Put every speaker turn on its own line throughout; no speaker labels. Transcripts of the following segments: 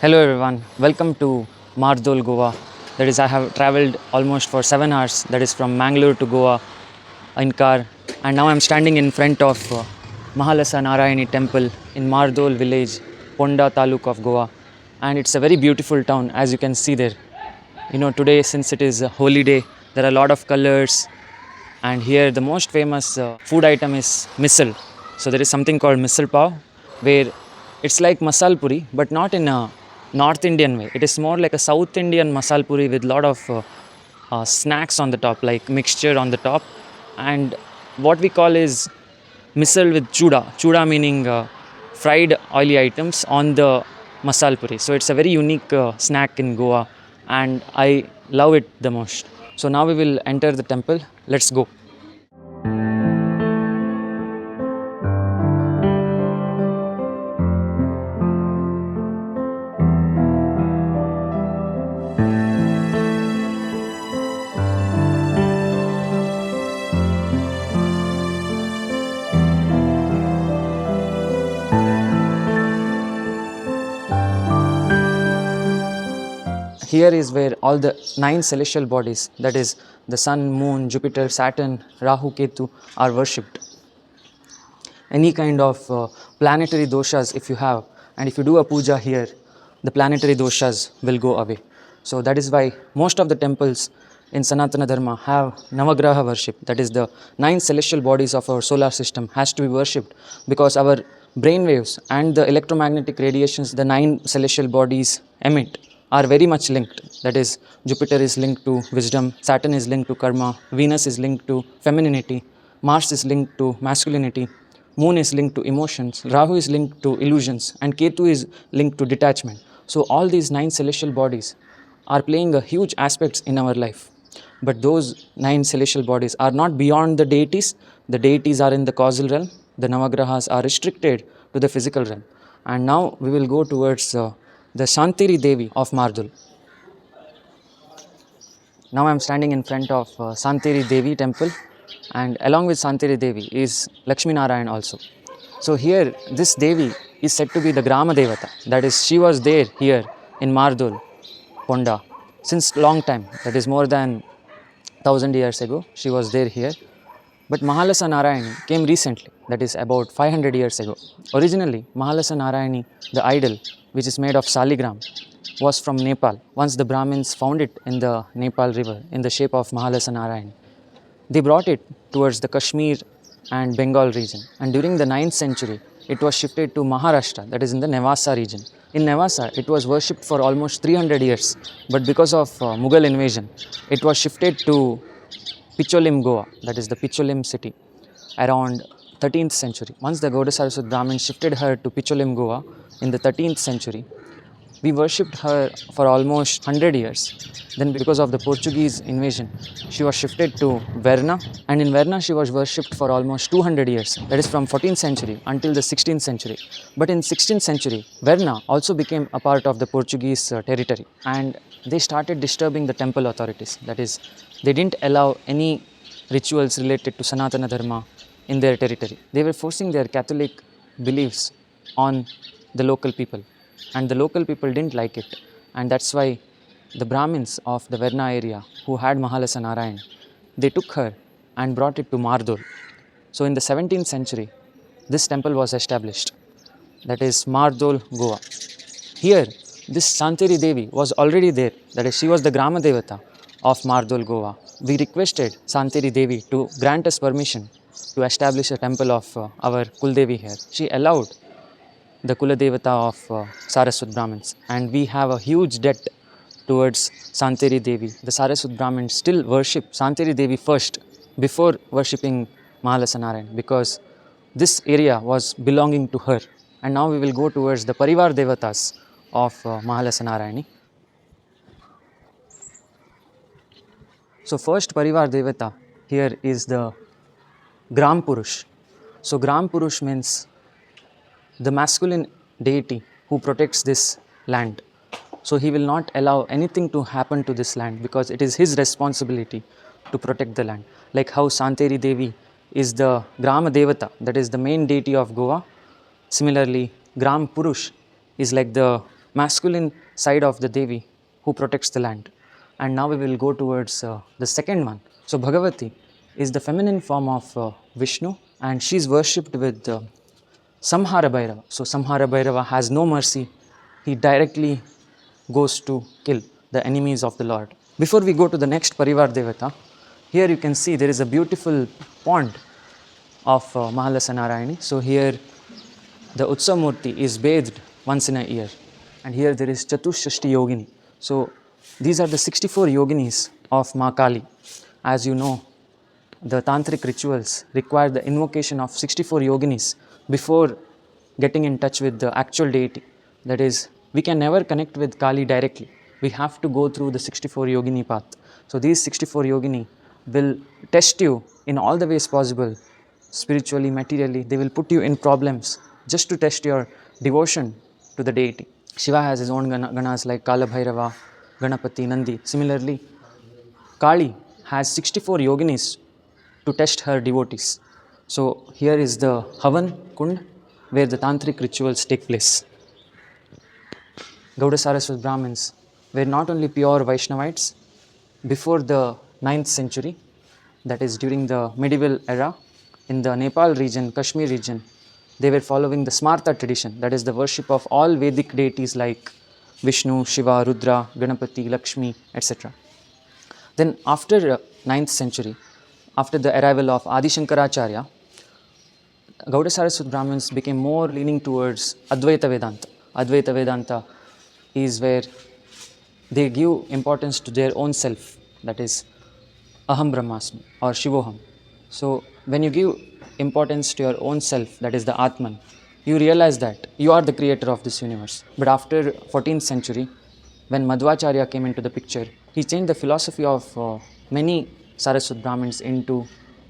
Hello everyone, welcome to Mardol, Goa. That is, I have traveled almost for 7 hours, that is from Mangalore to Goa in car, and now I'm standing in front of Mahalasa Narayani Temple in Mardol village, Ponda Taluk of Goa, and it's a very beautiful town as you can see there. Today since it is a holy day, there are a lot of colors, and here the most famous food item is misal. So there is something called misal pav, where it's like masal puri, but not in a North Indian way. It is more like a South Indian masal puri with lot of snacks on the top, like mixture on the top, and what we call is misal with chuda. Chuda meaning fried oily items on the masal puri. So it's a very unique snack in Goa, and I love it the most. So now we will enter the temple. Let's go. Here is where all the 9 celestial bodies, that is the sun, moon, Jupiter, Saturn, Rahu, Ketu, are worshipped. Any kind of planetary doshas if you have, and if you do a puja here, the planetary doshas will go away. So that is why most of the temples in Sanatana Dharma have Navagraha worship, that is the 9 celestial bodies of our solar system has to be worshipped, because our brain waves and the electromagnetic radiations the 9 celestial bodies emit are very much linked. That is, Jupiter is linked to wisdom, Saturn is linked to karma, Venus is linked to femininity, Mars is linked to masculinity, Moon is linked to emotions, Rahu is linked to illusions, and Ketu is linked to detachment. So all these 9 celestial bodies are playing a huge aspects in our life. But those 9 celestial bodies are not beyond the deities. The deities are in the causal realm. The Navagrahas are restricted to the physical realm. And now we will go towards the Santeri Devi of Mardul. Now I am standing in front of Santeri Devi temple, and along with Santeri Devi is Lakshmi Narayan also. So here this Devi is said to be the Grama Devata, that is she was there here in Mardul, Ponda since long time, that is more than 1000 years ago she was there here. But Mahalasa Narayani came recently, that is about 500 years ago. Originally, Mahalasa Narayani, the idol, which is made of saligram, was from Nepal. Once the Brahmins found it in the Nepal river in the shape of Mahalasa Narayani, they brought it towards the Kashmir and Bengal region. And during the 9th century, it was shifted to Maharashtra, that is in the Nevasa region. In Nevasa, it was worshipped for almost 300 years. But because of Mughal invasion, it was shifted to Picholim, Goa, that is the Picholim city, around 13th century. Once the Gauda Saraswat Brahmins shifted her to Picholim, Goa in the 13th century, we worshipped her for almost 100 years. Then because of the Portuguese invasion, she was shifted to Verna, and in Verna she was worshipped for almost 200 years. That is from 14th century until the 16th century. But in 16th century, Verna also became a part of the Portuguese territory, and they started disturbing the temple authorities. That is, they didn't allow any rituals related to Sanatana Dharma in their territory. They were forcing their Catholic beliefs on the local people, and the local people didn't like it. And that's why the Brahmins of the Verna area who had Mahalasa Narayan, they took her and brought it to Mardol. So in the 17th century, this temple was established. That is Mardol, Goa. Here, this Santeri Devi was already there. That is, she was the Grama Devata of Mardol, Goa. We requested Santeri Devi to grant us permission to establish a temple of our Kuladevi here. She allowed the Kuladevata of Saraswat Brahmins, and we have a huge debt towards Santeri Devi. The Saraswat Brahmins still worship Santeri Devi first before worshipping Mahalasa Narayan, because this area was belonging to her. And now we will go towards the Parivar Devatas of Mahalasa Narayani. So first Parivar Devata here is the Grama Purush. So Grama Purush means the masculine deity who protects this land. So he will not allow anything to happen to this land, because it is his responsibility to protect the land. Like how Santeri Devi is the Grama Devata, that is the main deity of Goa. Similarly, Grama Purush is like the masculine side of the Devi who protects the land. And now we will go towards the second one. So Bhagavathi is the feminine form of Vishnu, and she is worshipped with Samhara Bhairava. So Samhara Bhairava has no mercy. He directly goes to kill the enemies of the Lord. Before we go to the next Parivar Devata, here you can see there is a beautiful pond of Mahalasa Narayani. So here the Utsav Murti is bathed once in a year. And here there is Chatushashti Yogini. So these are the 64 yoginis of Ma Kali. As you know, the tantric rituals require the invocation of 64 yoginis before getting in touch with the actual deity. That is, we can never connect with Kali directly. We have to go through the 64 yogini path. So these 64 yogini will test you in all the ways possible, spiritually, materially. They will put you in problems just to test your devotion to the deity. Shiva has his own ganas like Kaal Bhairava, Ganapati, Nandi. Similarly, Kali has 64 yoginis to test her devotees. So here is the Havan Kund where the tantric rituals take place. Gauda Saraswat Brahmins were not only pure Vaishnavites. Before the 9th century, that is during the medieval era, in the Nepal region, Kashmir region, they were following the Smarta tradition, that is the worship of all Vedic deities like Vishnu, Shiva, Rudra, Ganapati, Lakshmi, etc. Then after 9th century, after the arrival of Adi Shankaracharya, Gauda Saraswat Brahmins became more leaning towards Advaita Vedanta. Advaita Vedanta is where they give importance to their own self, that is Aham Brahmasmi or Shivoham. So when you give importance to your own self, that is the Atman, you realize that you are the creator of this universe. But after 14th century, when Madhvacharya came into the picture, he changed the philosophy of many Saraswat Brahmins into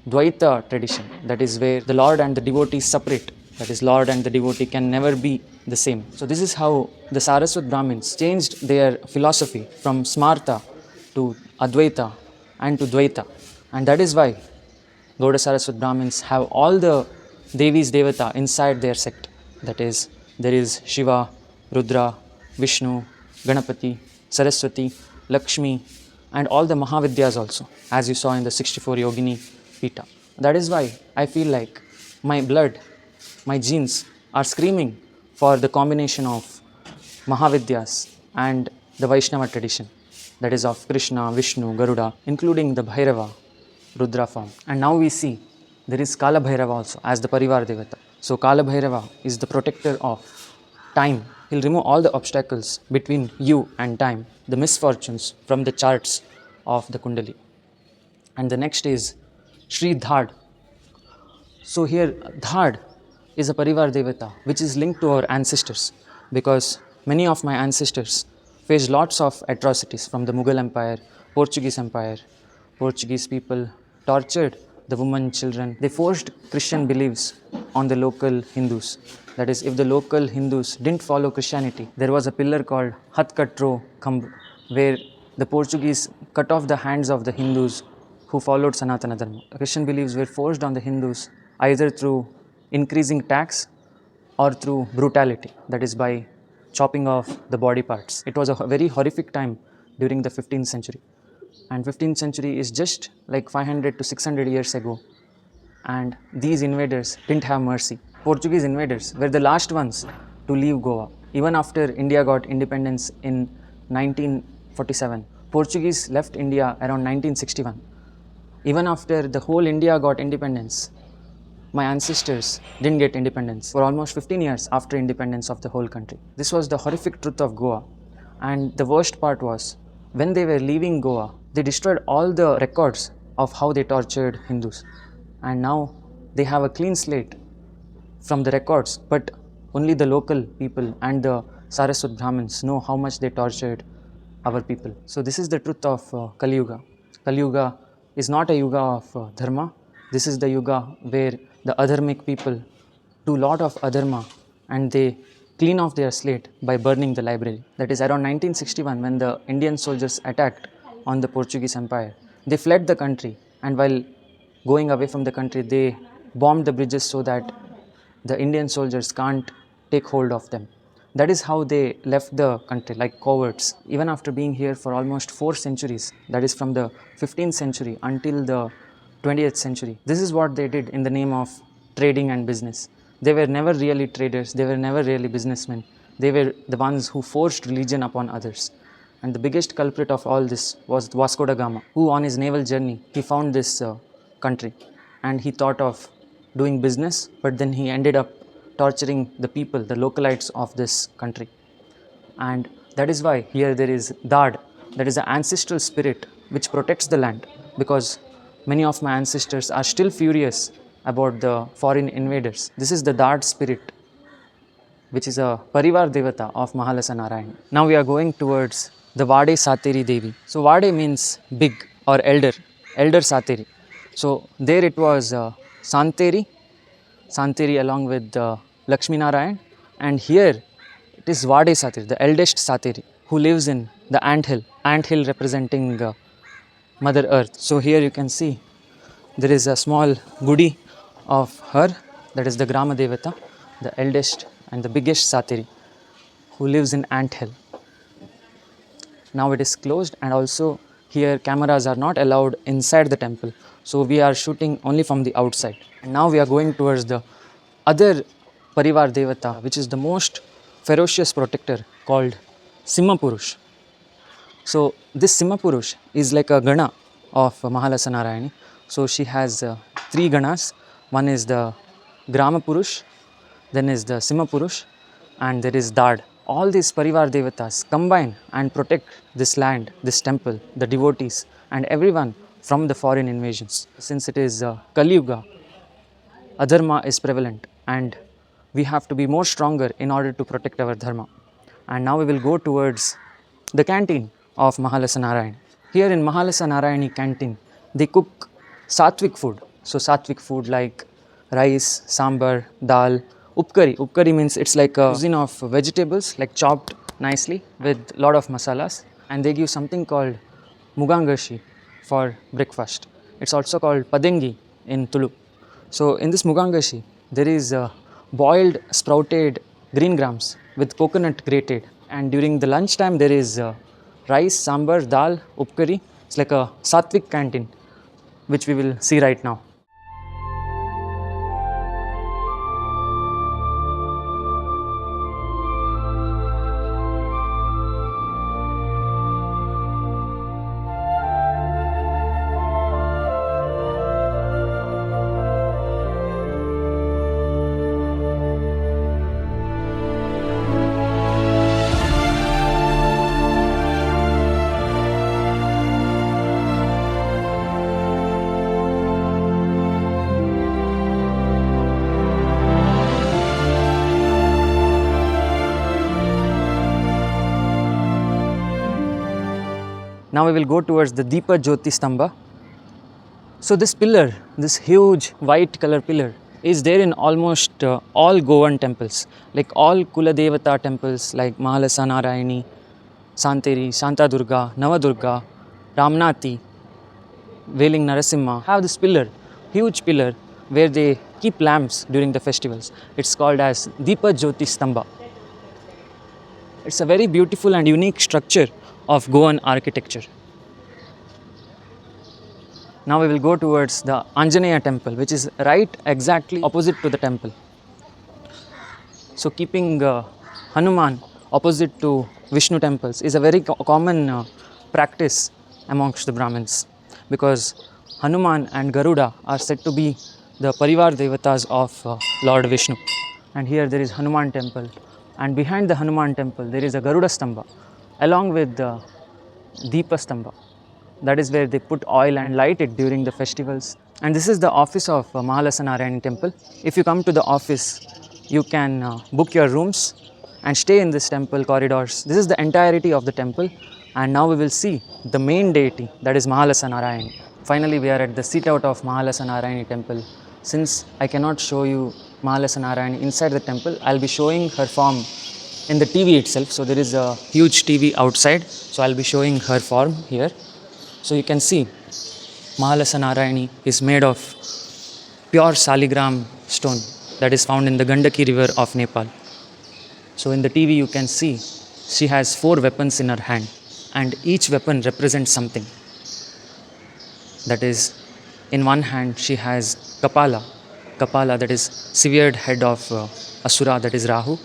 Dvaita tradition, that is where the Lord and the devotee separate. That is, Lord and the devotee can never be the same. So this is how the Saraswat Brahmins changed their philosophy from Smarta to Advaita and to Dvaita. And that is why Gauda Saraswat Brahmins have all the Devis Devata inside their sect. That is, there is Shiva, Rudra, Vishnu, Ganapati, Saraswati, Lakshmi, and all the Mahavidyas also, as you saw in the 64 Yogini Pita. That is why I feel like my blood, my genes are screaming for the combination of Mahavidyas and the Vaishnava tradition, that is of Krishna, Vishnu, Garuda, including the Bhairava, Rudra form. And now we see there is Kaal Bhairava also as the Parivar Devata. So Kaal Bhairava is the protector of time. He'll remove all the obstacles between you and time, the misfortunes from the charts of the Kundali. And the next is Sri Dadh. So here Dadh is a Parivar Devata which is linked to our ancestors, because many of my ancestors faced lots of atrocities from the Mughal Empire, Portuguese Empire. Portuguese people tortured the women, children. They forced Christian beliefs on the local Hindus. That is, if the local Hindus didn't follow Christianity, there was a pillar called Hath Katro Khamb, where the Portuguese cut off the hands of the Hindus who followed Sanatana Dharma. Christian beliefs were forced on the Hindus either through increasing tax or through brutality, that is by chopping off the body parts. It was a very horrific time during the 15th century. And 15th century is just like 500 to 600 years ago. And these invaders didn't have mercy. Portuguese invaders were the last ones to leave Goa. Even after India got independence in 1947, Portuguese left India around 1961. Even after the whole India got independence, my ancestors didn't get independence for almost 15 years after independence of the whole country. This was the horrific truth of Goa. And the worst part was, when they were leaving Goa, they destroyed all the records of how they tortured Hindus. And now they have a clean slate from the records, but only the local people and the Saraswat Brahmins know how much they tortured our people. So this is the truth of Kali Yuga. Kali Yuga is not a yuga of dharma. This is the yuga where the adharmic people do lot of adharma and they clean off their slate by burning the library. That is around 1961, when the Indian soldiers attacked on the Portuguese Empire. They fled the country, and while going away from the country, they bombed the bridges so that the Indian soldiers can't take hold of them. That is how they left the country, like cowards. Even after being here for almost 4 centuries, that is from the 15th century until the 20th century, this is what they did in the name of trading and business. They were never really traders, they were never really businessmen. They were the ones who forced religion upon others. And the biggest culprit of all this was Vasco da Gama, who on his naval journey, he found this country and he thought of doing business, but then he ended up torturing the people, the localites of this country. And that is why here there is Dadh, that is the ancestral spirit which protects the land, because many of my ancestors are still furious about the foreign invaders. This is the Dadh spirit, which is a Parivar Devata of Mahalasa Narayani. Now we are going towards the Vaade Sateri Devi. So Vaade means big or elder, elder Sateri. So there it was Santeri along with Lakshmi Narayan, and here it is Vaade Sateri, the eldest Sateri, who lives in the ant hill representing Mother Earth. So here you can see there is a small gudi of her, that is the Grama Devata, the eldest and the biggest Sateri, who lives in ant hill. Now it is closed, and also here cameras are not allowed inside the temple, so we are shooting only from the outside. And now we are going towards the other Parivar Devata, which is the most ferocious protector, called Simha Purush. So this Simha Purush is like a Gana of Mahalasa Narayani. So she has 3 Ganas. One is the Grama Purush, then is the Simha Purush, and there is Dadh. All these Parivar Devatas combine and protect this land, this temple, the devotees, and everyone from the foreign invasions. Since it is Kali Yuga, adharma is prevalent, and we have to be more stronger in order to protect our dharma. And now we will go towards the canteen of Mahalasa Narayani. Here in Mahalasa Narayani canteen, they cook sattvic food. So sattvic food like rice, sambar, dal, upkari. Upkari means it's like a cuisine of vegetables, like chopped nicely with lot of masalas. And they give something called mugangashi for breakfast. It's also called padengi in Tulu. So in this mugangashi, there is boiled sprouted green grams with coconut grated. And during the lunch time, there is rice, sambar, dal, upkari. It's like a sattvic canteen, which we will see right now. Now we will go towards the Deepa Jyothi Stambha. So this pillar, this huge white color pillar, is there in almost all Goan temples, like all Kuladevata temples like Mahalasa Narayani, Santeri, Shantadurga, Navadurga, Ramnati, Veling Narasimha have this pillar, huge pillar, where they keep lamps during the festivals. It's called as Deepa Jyothi Stambha. It's a very beautiful and unique structure of Goan architecture. Now we will go towards the Anjaneya temple, which is right exactly opposite to the temple. So keeping Hanuman opposite to Vishnu temples is a very common practice amongst the Brahmins, because Hanuman and Garuda are said to be the Parivar Devatas of Lord Vishnu. And here there is Hanuman temple, and behind the Hanuman temple there is a Garuda Stambha along with the Deepa Stambha. That is where they put oil and light it during the festivals. And this is the office of Mahalasa Narayani temple. If you come to the office, you can book your rooms and stay in this temple corridors. This is the entirety of the temple. And now we will see the main deity, that is Mahalasa Narayani. Finally, we are at the sit out of Mahalasa Narayani temple. Since I cannot show you Mahalasa Narayani inside the temple, I'll be showing her form in the TV itself. So there is a huge TV outside. So I'll be showing her form here. So you can see Mahalasa Narayani is made of pure Saligram stone that is found in the Gandaki river of Nepal. So in the TV you can see she has 4 weapons in her hand, and each weapon represents something. That is, in one hand she has Kapala, that is severed head of Asura, that is Rahu,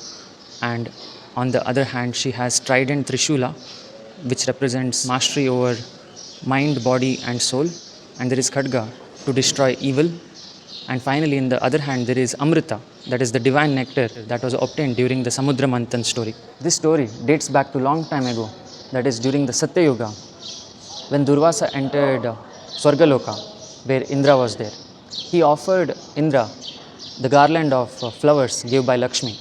and on the other hand she has trident Trishula, which represents mastery over mind, body and soul, and there is Khadga to destroy evil, and finally in the other hand there is Amrita, that is the divine nectar that was obtained during the Samudra Manthan story. This story dates back to long time ago, that is during the Satya Yuga, when Durvasa entered Swargaloka, where Indra was there. He offered Indra the garland of flowers given by Lakshmi,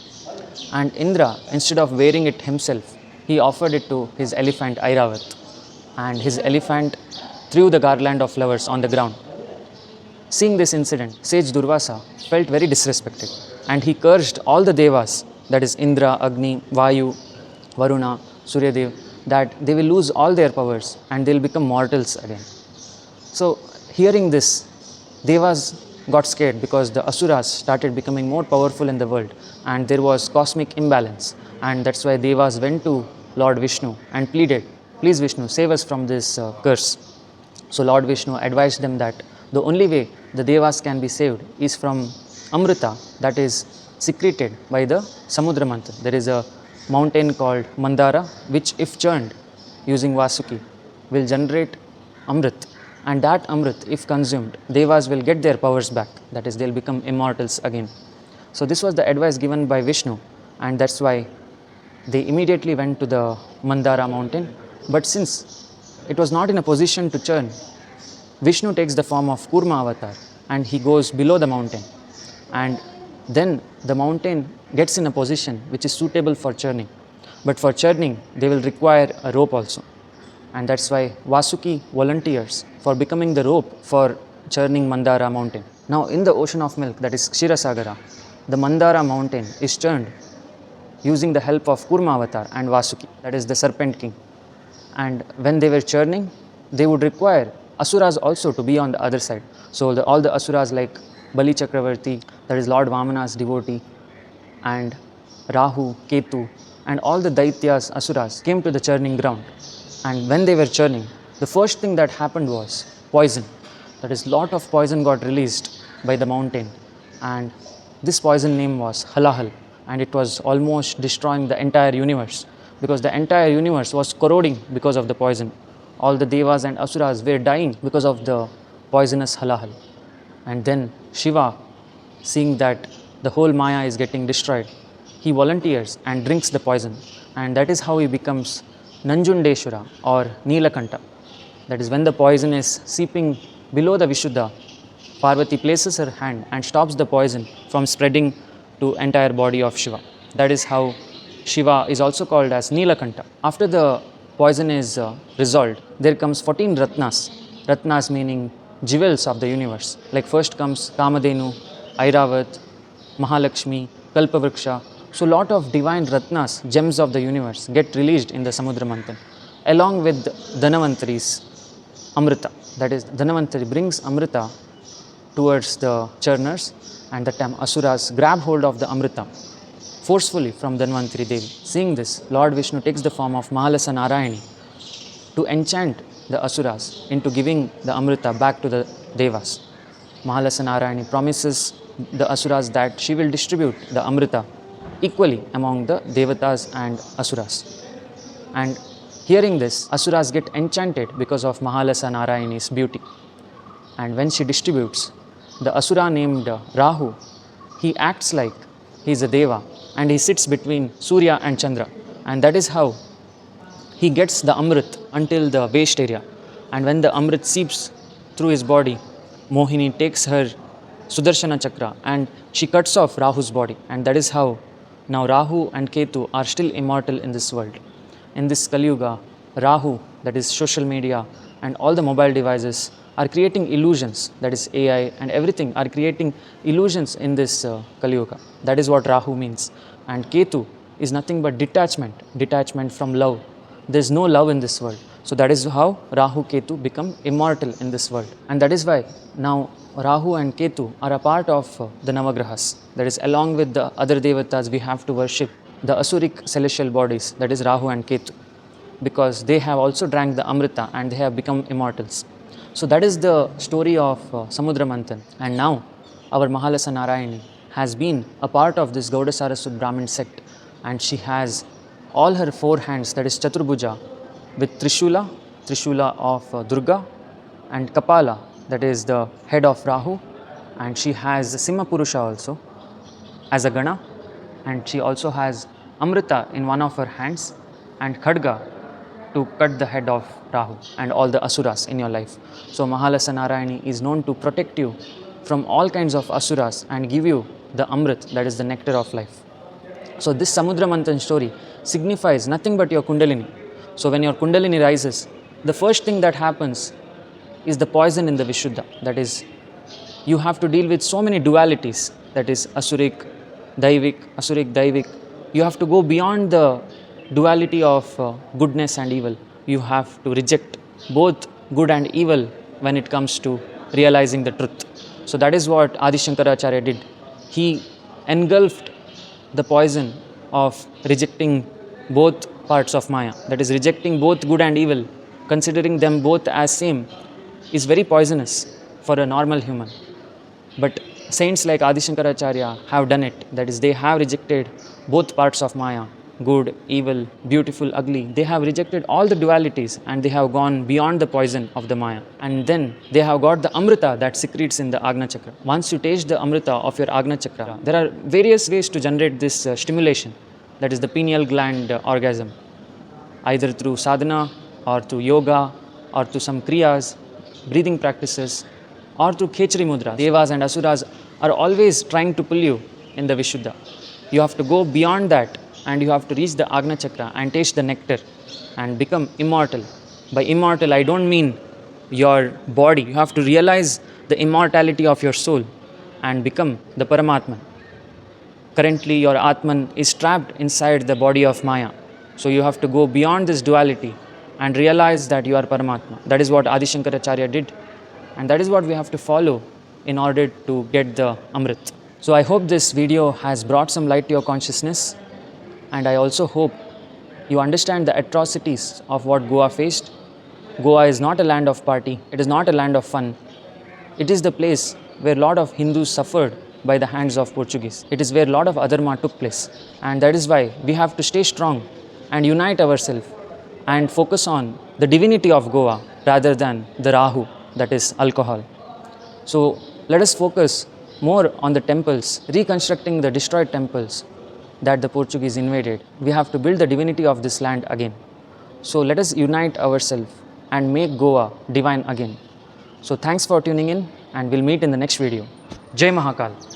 and Indra, instead of wearing it himself, he offered it to his elephant Airavat, and his elephant threw the garland of flowers on the ground. Seeing this incident, sage Durvasa felt very disrespected, and he cursed all the devas, that is Indra, Agni, Vayu, Varuna, Suryadev, that they will lose all their powers and they will become mortals again. So hearing this, devas got scared because the asuras started becoming more powerful in the world and there was cosmic imbalance, and that's why devas went to Lord Vishnu and pleaded, please Vishnu, save us from this curse. So Lord Vishnu advised them that the only way the devas can be saved is from Amrita, that is secreted by the Samudra Manthan. There is a mountain called Mandara, which if churned using Vasuki will generate Amrit, and that Amrit if consumed, devas will get their powers back, that is they'll become immortals again. So this was the advice given by Vishnu, and that's why they immediately went to the Mandara mountain. But since it was not in a position to churn, Vishnu takes the form of Kurma avatar and he goes below the mountain, and then the mountain gets in a position which is suitable for churning. But for churning, they will require a rope also, and that's why Vasuki volunteers for becoming the rope for churning Mandara mountain. Now in the ocean of milk, that is Kshirasagara, the Mandara mountain is churned using the help of Kurma avatar and Vasuki, that is the serpent king. And when they were churning, they would require asuras also to be on the other side. So all the asuras like Bali Chakravarti, that is Lord Vamana's devotee, and Rahu, Ketu, and all the Daityas, asuras came to the churning ground. And when they were churning, the first thing that happened was poison. That is, lot of poison got released by the mountain, and this poison name was Halahal, and it was almost destroying the entire universe, because the entire universe was corroding because of the poison. All the devas and asuras were dying because of the poisonous Halahal. And then Shiva, seeing that the whole Maya is getting destroyed, he volunteers and drinks the poison, and that is how he becomes Nanjundeshwara or Neelakanta. That is, when the poison is seeping below the Vishuddha, Parvati places her hand and stops the poison from spreading to entire body of Shiva. That is how Shiva is also called as Neelakanta. After the poison is resolved, there comes 14 Ratnas. Ratnas meaning jewels of the universe. Like first comes Kamadhenu, Airavat, Mahalakshmi, Kalpavriksha. So lot of divine Ratnas, gems of the universe, get released in the Samudra Manthan, along with Dhanavantari's Amrita. That is, Dhanavantari brings Amrita towards the churners, and that time asuras grab hold of the Amrita forcefully from Dhanvantari Devi. Seeing this, Lord Vishnu takes the form of Mahalasa Narayani to enchant the asuras into giving the Amrita back to the devas. Mahalasa Narayani promises the asuras that she will distribute the Amrita equally among the devatas and asuras. And hearing this, asuras get enchanted because of Mahalasa Narayani's beauty. And when she distributes, the asura named Rahu, he acts like he is a deva, and he sits between Surya and Chandra, and that is how he gets the Amrit until the waist area. And when the Amrit seeps through his body, Mohini takes her Sudarshana Chakra and she cuts off Rahu's body, and that is how now Rahu and Ketu are still immortal in this world. In this Kali Yuga, Rahu, that is social media and all the mobile devices, are creating illusions, that is AI and everything are creating illusions in this Kali Yuga. That is what Rahu means. And Ketu is nothing but detachment from love. There is no love in this world. So that is how Rahu, Ketu become immortal in this world. And that is why now Rahu and Ketu are a part of the Navagrahas. That is, along with the other devatas, we have to worship the Asuric celestial bodies, that is Rahu and Ketu, because they have also drank the Amrita and they have become immortals. So that is the story of Samudra Manthan. And now our Mahalasa Narayani has been a part of this Gauda Saraswat Brahmin sect, and she has all her four hands, that is Chaturbuja, with Trishula of Durga, and Kapala, that is the head of Rahu, and she has Simha Purusha also as a Gana, and she also has Amrita in one of her hands and Khadga to cut the head of Rahu and all the Asuras in your life. So Mahalasa Narayani is known to protect you from all kinds of Asuras and give you the Amrit, that is the nectar of life. So this Samudra Manthan story signifies nothing but your Kundalini. So when your Kundalini rises, the first thing that happens is the poison in the Vishuddha. That is, you have to deal with so many dualities, that is Asuric, Daivik. You have to go beyond the duality of goodness and evil. You have to reject both good and evil when it comes to realizing the truth. So that is what Adi Shankaracharya did. He engulfed the poison of rejecting both parts of Maya, that is rejecting both good and evil, considering them both as same, is very poisonous for a normal human. But saints like Adi Shankaracharya have done it, that is they have rejected both parts of Maya, good, evil, beautiful, ugly. They have rejected all the dualities and they have gone beyond the poison of the Maya. And then they have got the Amrita that secretes in the Agna Chakra. Once you taste the Amrita of your Agna Chakra, there are various ways to generate this stimulation, that is the pineal gland orgasm, either through sadhana or through yoga or through some kriyas, breathing practices, or through khechari mudra. Devas and Asuras are always trying to pull you in the Vishuddha. You have to go beyond that and you have to reach the Agna Chakra and taste the nectar and become immortal. By immortal, I don't mean your body. You have to realize the immortality of your soul and become the Paramatman. Currently, your Atman is trapped inside the body of Maya. So you have to go beyond this duality and realize that you are Paramatma. That is what Adi Shankaracharya did. And that is what we have to follow in order to get the Amrit. So I hope this video has brought some light to your consciousness. And I also hope you understand the atrocities of what Goa faced. Goa is not a land of party. It is not a land of fun. It is the place where a lot of Hindus suffered by the hands of Portuguese. It is where a lot of adharma took place. And that is why we have to stay strong and unite ourselves and focus on the divinity of Goa rather than the Rahu, that is alcohol. So let us focus more on the temples, reconstructing the destroyed temples that the Portuguese invaded. We have to build the divinity of this land again. So let us unite ourselves and make Goa divine again. So thanks for tuning in and we'll meet in the next video. Jai Mahakal.